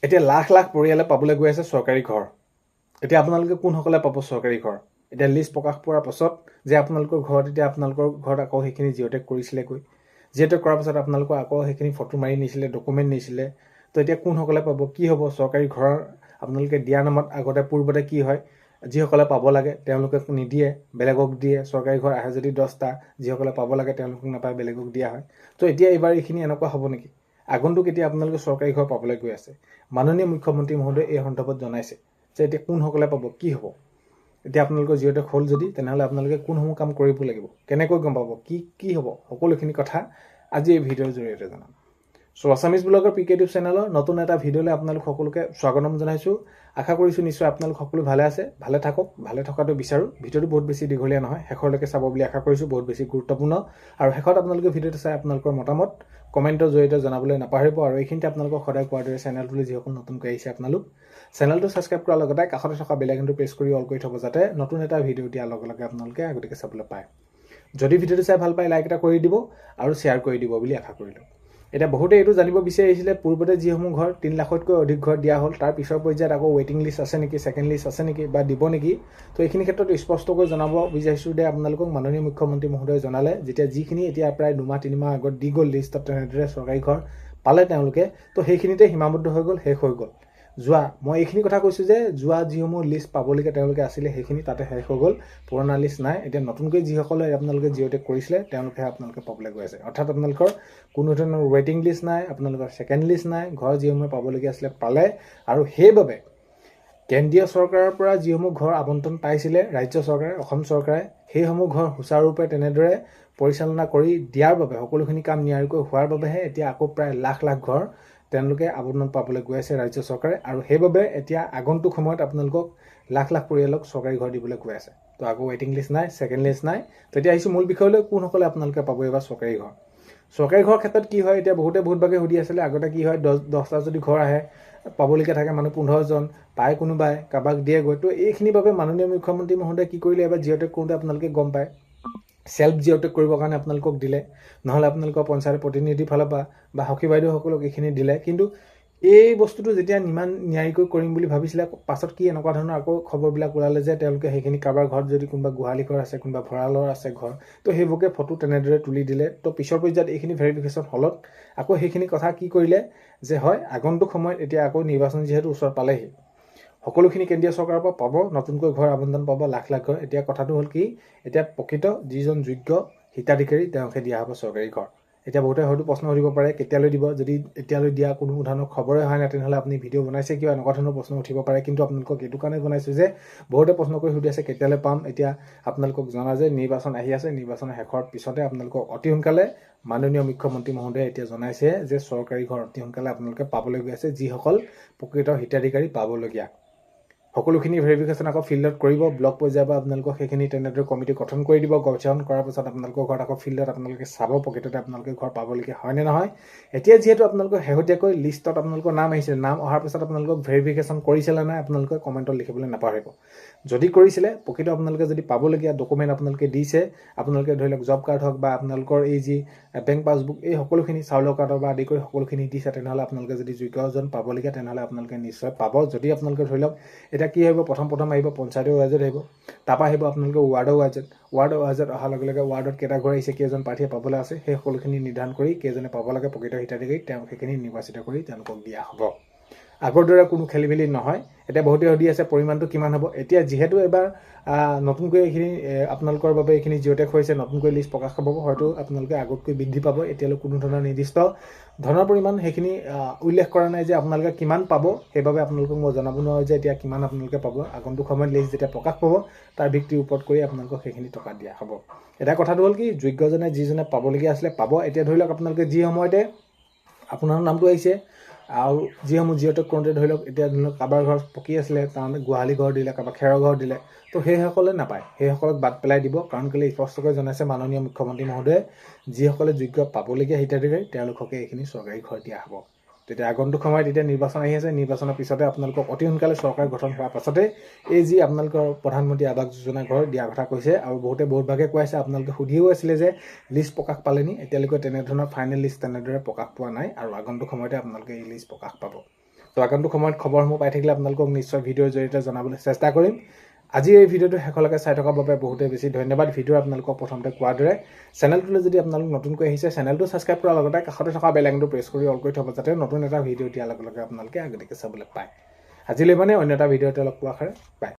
এতিয়া লাখ লাখ পৰিয়ালে পাবলৈ গৈ আছে চৰকাৰী ঘৰ। এতিয়া আপোনালোকে কোনসকলে পাব চৰকাৰী ঘৰ? এতিয়া লিষ্ট প্ৰকাশ পোৱাৰ পাছত যে আপোনালোকৰ ঘৰত এতিয়া আপোনালোকৰ ঘৰত আকৌ সেইখিনি জিঅ'টেক কৰিছিলেগৈ, জিঅ'টেক কৰাৰ পাছত আপোনালোকৰ আকৌ সেইখিনি ফটো মাৰি নিছিলে, ডকুমেণ্ট নিছিলে। তো এতিয়া কোনসকলে পাব? কি হ'ব? চৰকাৰী ঘৰৰ আপোনালোকে দিয়াৰ নামত আগতে পূৰ্বতে কি হয়, যিসকলে পাব লাগে তেওঁলোকে নিদিয়ে, বেলেগক দিয়ে। চৰকাৰী ঘৰ আহে যদি 10টা, যিসকলে পাব লাগে তেওঁলোকক নাপায়, বেলেগক দিয়া হয়। তো এতিয়া এইবাৰ এইখিনি এনেকুৱা হ'ব নেকি? আগন্তুক এতিয়া আপোনালোকে চৰকাৰী ঘৰ পাবলৈ গৈ আছে। মাননীয় মুখ্যমন্ত্ৰী মহোদয়ে এই সন্দৰ্ভত জনাইছে যে এতিয়া কোনসকলে পাব, কি হ'ব। এতিয়া আপোনালোকৰ জিঅ'টেক হ'ল যদি তেনেহ'লে আপোনালোকে কোনসমূহ কাম কৰিব লাগিব, কেনেকৈ গম পাব, কি হ'ব, সকলোখিনি কথা আজি এই ভিডিঅ'ৰ জৰিয়তে জনাম। চ' আছামিজ ব্লগৰ পিকে টিউব চেনেলৰ নতুন এটা ভিডিঅ'লৈ আপোনালোক সকলোকে স্বাগতম জনাইছোঁ। আশা কৰিছোঁ নিশ্চয় আপোনালোক সকলো ভালে আছে, ভালে থাকক, ভালে থকাটো বিচাৰোঁ। ভিডিঅ'টো বহুত বেছি দীঘলীয়া নহয়, শেষলৈকে চাব বুলি আশা কৰিছোঁ। বহুত বেছি গুৰুত্বপূৰ্ণ। আৰু শেষত আপোনালোকে ভিডিঅ'টো চাই আপোনালোকৰ মতামত কমেণ্টৰ জৰিয়তে জনাবলৈ নাপাহৰিব। আৰু এইখিনিতে আপোনালোকক সদায় কোৱাৰ দৰে চেনেলটোলৈ যিসকল নতুনকৈ আহিছে আপোনালোক চেনেলটো ছাবস্ক্ৰাইব কৰাৰ লগতে কাষতে থকা বেল আইকনটো প্ৰেছ কৰি অল কৰি থ'ব, যাতে নতুন এটা ভিডিঅ' দিয়াৰ লগে লগে আপোনালোকে আগতীয়াকৈ চাবলৈ পায়। যদি ভিডিঅ'টো চাই ভাল পায় লাইক এটা কৰি দিব আৰু শ্বেয়াৰ কৰি দিব বুলি আশা কৰিলোঁ। এতিয়া বহুতে এইটো জানিব বিচাৰিছিলে, পূৰ্বতে যিসমূহ ঘৰ 3 লাখতকৈ অধিক ঘৰ দিয়া হ'ল, তাৰ পিছৰ পৰ্যায়ত আকৌ ৱেইটিং লিষ্ট আছে নেকি, ছেকেণ্ড লিষ্ট আছে নেকি, বা দিব নেকি? তো এইখিনি ক্ষেত্ৰত স্পষ্টকৈ জনাব বিচাৰিছোঁ যে আপোনালোকক মাননীয় মুখ্যমন্ত্ৰী মহোদয়ে জনালে, যেতিয়া যিখিনি এতিয়া প্ৰায় 2-3 মাহ আগত দি গ'ল লিষ্টত, তেনেদৰে চৰকাৰী ঘৰ পালে তেওঁলোকে, তো সেইখিনিতে সীমাবদ্ধ হৈ গ'ল, শেষ হৈ গ'ল। মই এইখিনি কথা কৈছোঁ যে যোৱা যিসমূহ লিষ্ট পাবলগীয়া তেওঁলোকে আছিলে সেইখিনি তাতে শেষ হৈ গ'ল, পুৰণা লিষ্ট নাই। এতিয়া নতুনকৈ যিসকলে আপোনালোকে জিঅ'টেক কৰিছিলে তেওঁলোকেহে আপোনালোকে পাবলৈ গৈ আছে। অৰ্থাৎ আপোনালোকৰ কোনো ধৰণৰ ৱেইটিং লিষ্ট নাই, আপোনালোকৰ ছেকেণ্ড লিষ্ট নাই, ঘৰ যিসমূহে পাবলগীয়া আছিলে পালে। আৰু সেইবাবে কেন্দ্ৰীয় চৰকাৰৰ পৰা যিসমূহ ঘৰ আবণ্টন পাইছিলে ৰাজ্য চৰকাৰে, অসম চৰকাৰে, সেইসমূহ ঘৰ সুচাৰুৰূপে তেনেদৰে পৰিচালনা কৰি দিয়াৰ বাবে, সকলোখিনি কাম নিয়াৰিকৈ হোৱাৰ বাবেহে এতিয়া আকৌ প্ৰায় লাখ লাখ ঘৰ তেওঁলোকে আবণ্টন পাবলৈ গৈ আছে ৰাজ্য চৰকাৰে। আৰু সেইবাবে এতিয়া আগন্তুক সময়ত আপোনালোকক লাখ লাখ পৰিয়ালক চৰকাৰী ঘৰ দিবলৈ গৈ আছে। তো আকৌ ৱেইটিং লিষ্ট নাই, ছেকেণ্ড লিষ্ট নাই। তেতিয়া আহিছোঁ মূল বিষয়লৈ, কোনসকলে আপোনালোকে পাব এইবাৰ চৰকাৰী ঘৰ। চৰকাৰী ঘৰৰ ক্ষেত্ৰত কি হয়, এতিয়া বহুতে বহুতভাগে সুধি আছিলে, আগতে কি হয় 10টা যদি ঘৰ আহে, পাবলগীয়া থাকে মানুহ 15জন, পায় কোনোবাই, কাৰোবাক দিয়েগৈ। তো এইখিনিৰ বাবে মাননীয় মুখ্যমন্ত্ৰী মহোদয়ে কি কৰিলে, এবাৰ জিঅ'টেক কৰোঁতে আপোনালোকে গম পায়, চেল্ফ জিঅ'টেক কৰিবৰ কাৰণে আপোনালোকক দিলে, নহ'লে আপোনালোকৰ পঞ্চায়ত প্ৰতিনিধিৰ ফালৰ পৰা বা সখী বাইদেউসকলক এইখিনি দিলে। কিন্তু এই বস্তুটো যেতিয়া ইমান নিয়াৰিকৈ কৰিম বুলি ভাবিছিলে, পাছত কি এনেকুৱা ধৰণৰ আকৌ খবৰবিলাক ওলালে যে তেওঁলোকে সেইখিনি কাৰোবাৰ ঘৰত যদি কোনোবা গোহালি ঘৰ আছে, কোনোবা ভঁৰালৰ আছে ঘৰ, তো সেইবোৰকে ফটো তেনেদৰে তুলি দিলে। তো পিছৰ পৰ্যায়ত এইখিনি ভেৰিফিকেশ্যন হলত আকৌ সেইখিনি কথা কি কৰিলে যে হয়, আগন্তুক সময়ত এতিয়া আকৌ নিৰ্বাচন যিহেতু ওচৰত পালেহি, সকলোখিনি কেন্দ্ৰীয় চৰকাৰৰ পৰা পাব, নতুনকৈ ঘৰ আবণ্টন পাব লাখ লাখ ঘৰ। এতিয়া কথাটো হ'ল কি, এতিয়া প্ৰকৃত যিজন যোগ্য হিতাধিকাৰী তেওঁকে দিয়া হ'ব চৰকাৰী ঘৰ। এতিয়া বহুতে হয়তো প্ৰশ্ন সুধিব পাৰে, কেতিয়ালৈ দিব? যদি এতিয়ালৈ দিয়া কোনো ধৰণৰ খবৰে হয় নাই, তেনেহ'লে আপুনি ভিডিঅ' বনাইছে কিয়? এনেকুৱা ধৰণৰ প্ৰশ্ন উঠিব পাৰে। কিন্তু আপোনালোকক এইটো কাৰণে বনাইছোঁ যে বহুতে প্ৰশ্ন কৰি সুধি আছে কেতিয়ালৈ পাম। এতিয়া আপোনালোকক জনা যে নিৰ্বাচন আহি আছে, নিৰ্বাচনৰ শেষৰ পিছতে আপোনালোকক অতি সোনকালে মাননীয় মুখ্যমন্ত্ৰী মহোদয়ে এতিয়া জনাইছে যে চৰকাৰী ঘৰ অতি সোনকালে আপোনালোকে পাবলৈ গৈ আছে, যিসকল প্ৰকৃত হিতাধিকাৰী পাবলগীয়া। সকলোখিনি ভেৰিফিকেশ্যন আকৌ ফিল্ডত কৰিব, ব্লক পৰ্যায়ৰ পৰা আপোনালোকক সেইখিনি তেনেদৰে কমিটি গঠন কৰি দিব। গঠন কৰাৰ পাছত আপোনালোকৰ ঘৰত আকৌ ফিল্ডত আপোনালোকে চাব প্ৰকৃততে আপোনালোকে ঘৰ পাবলগীয়া হয়নে নহয়। এতিয়া যিহেতু আপোনালোকৰ শেহতীয়াকৈ লিষ্টত আপোনালোকৰ নাম আহিছিলে, নাম অহাৰ পাছত আপোনালোকক ভেৰিফিকেশ্যন কৰিছিলে নাই, আপোনালোকে কমেণ্টত লিখিবলৈ নাপাহৰিব। যদি কৰিছিলে, প্ৰকৃত আপোনালোকে যদি পাবলগীয়া ডকুমেণ্ট আপোনালোকে দিছে, আপোনালোকে ধৰি লওক জব কাৰ্ড হওক বা আপোনালোকৰ এই যি বেংক পাছবুক, এই সকলোখিনি চাউলৰ কাৰ্ডৰ পৰা আদি কৰি সকলোখিনি দিছে, তেনেহ'লে আপোনালোকে যদি যোগ্যজন পাবলগীয়া তেনেহ'লে আপোনালোকে নিশ্চয় পাব। যদি আপোনালোকে ধৰি লওক এতিয়া কি আহিব, প্ৰথম আহিব পঞ্চায়তৰ ৱাইজত আহিব, তাৰপৰা আহিব আপোনালোকে ৱাৰ্ডৰ ৱাইজত অহাৰ লগে লগে ৱাৰ্ডত কেইটা ঘৰ আহিছে, কেইজন প্ৰাৰ্থীয়ে পাবলৈ আছে, সেই সকলোখিনি নিৰ্ধাৰণ কৰি কেইজনে পাব লাগে প্ৰকৃত হিতাধিকাৰী, তেওঁ সেইখিনি নিৰ্বাচিত কৰি তেওঁলোকক দিয়া হ'ব। আগৰ দৰে কোনো খেলি মেলি নহয়। এতিয়া বহুতে সুধি আছে পৰিমাণটো কিমান হ'ব। এতিয়া যিহেতু এবাৰ নতুনকৈ এইখিনি আপোনালোকৰ বাবে এইখিনি জিঅ'টেক হৈছে, নতুনকৈ লিষ্ট প্ৰকাশ পাব, হয়তো আপোনালোকে আগতকৈ বৃদ্ধি পাব। এতিয়ালৈ কোনো ধৰণৰ নিৰ্দিষ্ট ধনৰ পৰিমাণ সেইখিনি উল্লেখ কৰা নাই যে আপোনালোকে কিমান পাব। সেইবাবে আপোনালোকক মই জনাব নোৱাৰোঁ যে এতিয়া কিমান আপোনালোকে পাব। আগন্তুক সময়ত লিষ্ট যেতিয়া প্ৰকাশ পাব, তাৰ ভিত্তিৰ ওপৰত কৰি আপোনালোকক সেইখিনি টকা দিয়া হ'ব। এতিয়া কথাটো হ'ল কি, যোগ্যজনে যিজনে পাবলগীয়া আছিলে পাব। এতিয়া ধৰি লওক আপোনালোকে যি সময়তে আপোনাৰ নামটো আহিছে আৰু যিসমূহ জিঅ'টেক কৰোঁতে ধৰি লওক এতিয়া ধৰি লওক কাৰোবাৰ ঘৰ পকী আছিলে, তাৰমানে গোহালি ঘৰ দিলে, কাৰোবাৰ খেৰৰ ঘৰ দিলে, তো সেইসকলে নাপায়, সেইসকলক বাদ পেলাই দিব। কাৰণ কেলৈ স্পষ্টকৈ জনাইছে মাননীয় মুখ্যমন্ত্ৰী মহোদয়ে, যিসকলে যোগ্য পাবলগীয়া হিতাধিকাৰী তেওঁলোককে এইখিনি চৰকাৰী ঘৰ দিয়া হ'ব। তেতিয়া আগন্তুক সময়ত এতিয়া নিৰ্বাচন আহি আছে, নিৰ্বাচনৰ পিছতে আপোনালোকক অতি সোনকালে চৰকাৰ গঠন হোৱাৰ পাছতে এই যি আপোনালোকৰ প্ৰধানমন্ত্ৰী আৱাস যোজনা ঘৰ দিয়াৰ কথা কৈছে। আৰু বহুতে বহুতভাগে কৈ আছে, আপোনালোকে সুধিও আছিলে যে লিষ্ট প্ৰকাশ পালেনি। এতিয়ালৈকে তেনেধৰণৰ ফাইনেল লিষ্ট তেনেদৰে প্ৰকাশ পোৱা নাই, আৰু আগন্তুক সময়তে আপোনালোকে এই লিষ্ট প্ৰকাশ পাব। তো আগন্তুক সময়ত খবৰসমূহ পাই থাকিলে আপোনালোকক নিশ্চয় ভিডিঅ'ৰ জৰিয়তে জনাবলৈ চেষ্টা কৰিম। আজি এই ভিডিঅ'টো শেষলৈকে চাই থকাৰ বাবে বহুতেই বেছি ধন্যবাদ। ভিডিঅ' আপোনালোকক প্ৰথমতে কোৱাৰ দৰে চেনেলটোলৈ যদি আপোনালোক নতুনকৈ আহিছে চেনেলটো ছাবস্ক্ৰাইব কৰাৰ লগতে কাষতে থকা বেল আইকনটো প্ৰেছ কৰি অল কৰি থ'ব, যাতে নতুন এটা ভিডিঅ' দিয়াৰ লগে লগে আপোনালোকে আগতীয়াকৈ চাবলৈ পায়। আজিলৈ মানে অন্য এটা ভিডিঅ'তে লগ পোৱাৰ আশাৰে পায়।